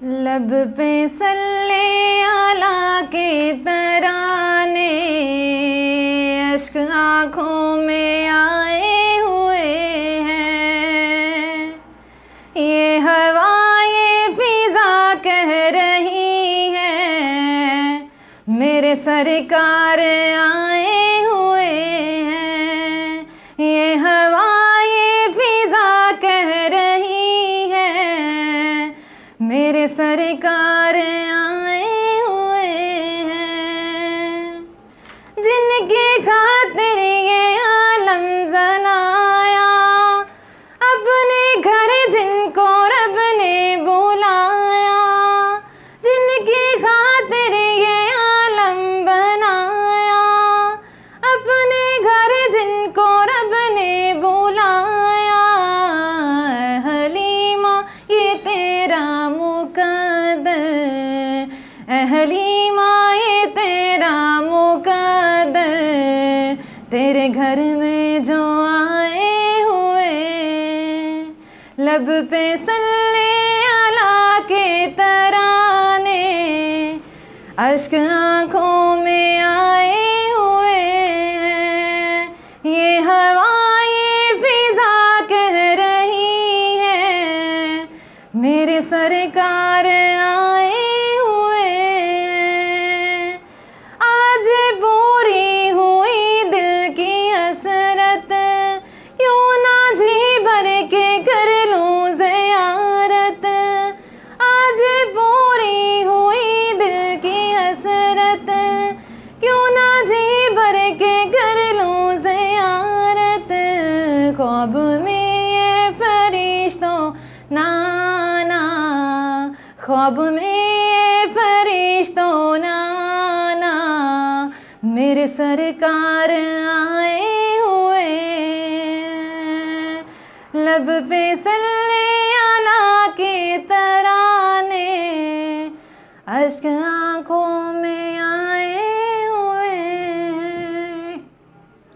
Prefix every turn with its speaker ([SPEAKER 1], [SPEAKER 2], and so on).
[SPEAKER 1] लब पे सल्ले आला के तराने, अश्क आँखों में आए हुए हैं। ये हवा ये फिज़ा कह रही है, मेरे सरकार आए हुए हैं। ये हवा ये फिज़ा कह रही है, मेरे सरकार आए हुए हैं। जिनकी खातिर ये आलम जनाया, अपने घर जिनको रब ने बुलाया। जिनकी खातिर ये आलम बनाया, अपने घर जिनको रब ने बुलाया। हलीमा ये तेरा मुकद्दर, हलीमा ये तेरा मुकद्दर, तेरे घर में जो आए हुए। लब पे सल्ले आला के तराने, अश्क आँखों में आए हुए हैं। ये हवा ये फिज़ा कह रही है, मेरे सरकार आए हुए हैं। आज पूरी हुई दिल की हसरत, क्यों ना जी भर के कर लूं ज़ियारत। आज पूरी हुई दिल की हसरत, क्यों ना जी भर के कर लूं ज़ियारत। ख्वाब में ये फरिश्तों नाना, ख्वाब में ये फरिश्तों नाना, मेरे सरकार आए हुए हैं। लब पे सल्ले आला के तराने, अश्क आँखों में